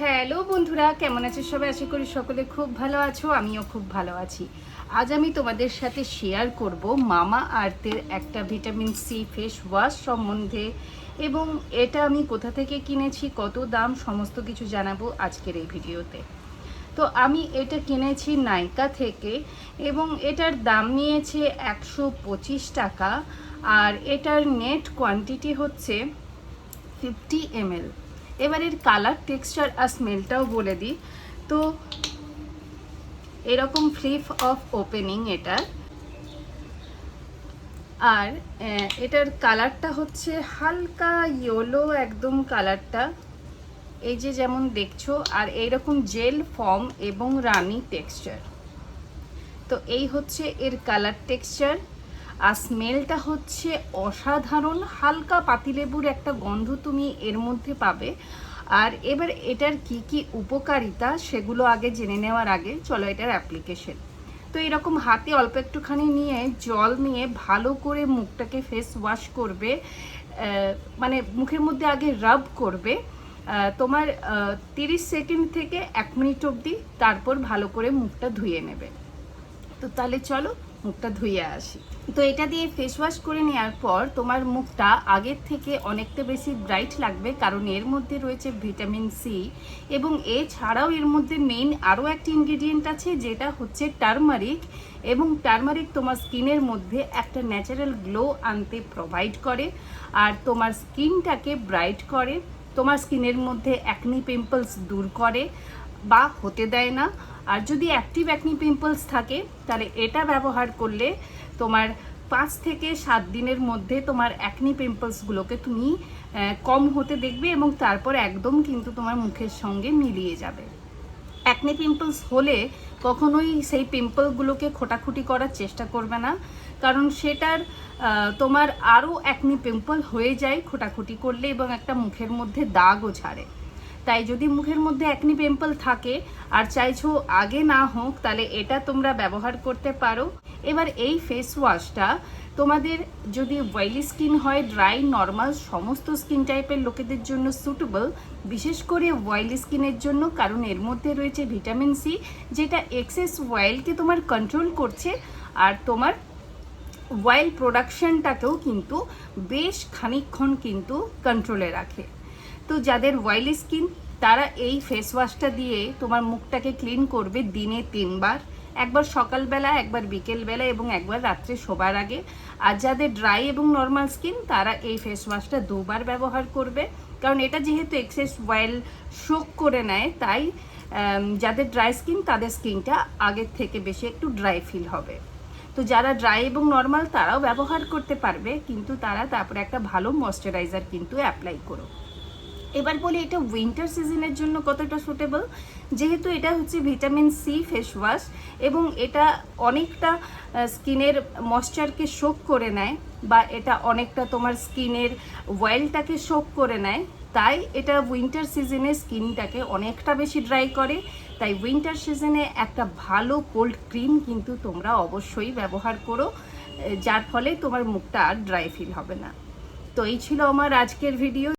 Hello বন্ধুরা, কেমন আছো সবাই? আশা করি সকলে খুব ভালো আছো, আমিও খুব ভালো আছি। আজ আমি তোমাদের সাথে শেয়ার করব মামা আর্থের একটা ভিটামিন সি ফেস ওয়াশ সম্বন্ধে, এবং এটা আমি কোথা থেকে কিনেছি, কত দাম, সমস্ত কিছু জানাবো আজকের এই ভিডিওতে। তো আমি এটা কিনেছি নাইকা থেকে, এবং এটার দাম নিয়েছে 125 টাকা। আর এটার নেট কোয়ান্টিটি হচ্ছে 50 ml। এবারের কালার, টেক্সচার আর স্মেলটাও বলে দিই। তো এরকম ফ্লিপ অফ ওপেনিং এটা। আর এটার কালারটা হচ্ছে হালকা ইয়েলো, একদম কালারটা এই যে যেমন দেখছো। আর এইরকম জেল ফর্ম এবং রানি টেক্সচার। তো এই হচ্ছে এর কালার, টেক্সচার। আর স্মেলটা হচ্ছে অসাধারণ, হালকা পাতিলেবুর একটা গন্ধ তুমি এর মধ্যে পাবে। আর এবার এটার কি কি উপকারিতা সেগুলো আগে জেনে নেওয়ার আগে চলো এটার অ্যাপ্লিকেশন। তো এরকম হাতে অল্প একটুখানি নিয়ে জল নিয়ে ভালো করে মুখটাকে ফেস ওয়াশ করবে, মানে মুখের মধ্যে আগে রাব করবে তোমার 30 সেকেন্ড থেকে 1 মিনিট অবধি, তারপর ভালো করে মুখটা ধুয়ে নেবে। তো তাহলে চলো মুখটা ধুয়ে আসি। তো এটা দিয়ে ফেস ওয়াশ করে নেওয়ার পর তোমার মুখটা আগের থেকে অনেকটা বেশি ব্রাইট লাগবে, কারণ এর মধ্যে রয়েছে ভিটামিন সি। এবং এছাড়াও এর মধ্যে মেইন আরও একটি ইনগ্রিডিয়েন্ট আছে, যেটা হচ্ছে টারমারিক। এবং টারমারিক তোমার স্কিনের মধ্যে একটা ন্যাচারাল গ্লো আনতে প্রোভাইড করে, আর তোমার স্কিনটাকে ব্রাইট করে, তোমার স্কিনের মধ্যে অ্যাকনি পিম্পলস দূর করে বা হতে দেয় না। আর যদি অ্যাক্টিভ অ্যাকনি পিম্পলস থাকে, তাহলে এটা ব্যবহার করলে তোমার 5 থেকে 7 দিনের মধ্যে তোমার অ্যাকনি পিম্পলসগুলোকে তুমি কম হতে দেখবে, এবং তারপর একদম কিন্তু তোমার মুখের সঙ্গে মিলিয়ে যাবে। অ্যাকনি পিম্পলস হলে কখনোই সেই পিম্পলগুলোকে খোটাখুটি করার চেষ্টা করবে না, কারণ সেটার তোমার আরও অ্যাকনি পিম্পল হয়ে যায় খোটাখুটি করলে, এবং একটা মুখের মধ্যে দাগও ছাড়ে। তাই যদি মুখের মধ্যে অ্যাকনি পিম্পল থাকে আর চাইছো আগে না হোক, তাহলে এটা তোমরা ব্যবহার করতে পারো। এবার এই ফেস ওয়াশটা তোমাদের যদি অয়েলি স্কিন হয়, ড্রাই, নর্মাল, সমস্ত স্কিন টাইপের লোকেদের জন্য সুটেবল, বিশেষ করে অয়েলি স্কিনের জন্য, কারণ এর মধ্যে রয়েছে ভিটামিন সি, যেটা এক্সেস অয়েলকে তোমার কন্ট্রোল করছে, আর তোমার অয়েল প্রোডাকশনটাকেও কিন্তু বেশ খানিকক্ষণ কিন্তু কন্ট্রোলে রাখে। তো যাদের অয়েলি স্কিন, তারা এই ফেস ওয়াশটা দিয়ে তোমার মুখটাকে ক্লিন করবে দিনে 3 বার, একবার সকালবেলা, একবার বিকেলবেলা, এবং একবার রাত্রে শোবার আগে। আর যাদের ড্রাই এবং নর্মাল স্কিন, তারা এই ফেস ওয়াশটা 2 বার ব্যবহার করবে, কারণ এটা যেহেতু এক্সেস অয়েল শোক করে নেয়, তাই যাদের ড্রাই স্কিন, তাদের স্কিনটা আগের থেকে বেশি একটু ড্রাই ফিল হবে। তো যারা ড্রাই এবং নর্মাল, তারাও ব্যবহার করতে পারবে, কিন্তু তারা তারপরে একটা ভালো ময়শ্চারাইজার কিন্তু অ্যাপ্লাই করো। এবার বলি এটা উইন্টার সিজনের জন্য কতটা সুটেবল। যেহেতু এটা হচ্ছে ভিটামিন সি ফেস ওয়াশ, এবং এটা অনেকটা স্কিনের ময়শ্চারকে শোক করে নেয়, বা এটা অনেকটা তোমার স্কিনের অয়েলটাকে শোক করে নেয়, তাই এটা উইন্টার সিজনে স্কিনটাকে অনেকটা বেশি ড্রাই করে। তাই উইন্টার সিজনে একটা ভালো কোল্ড ক্রিম কিন্তু তোমরা অবশ্যই ব্যবহার করো, যার ফলে তোমার মুখটা আর ড্রাই ফিল হবে না। তো এই ছিল আমার আজকের ভিডিও।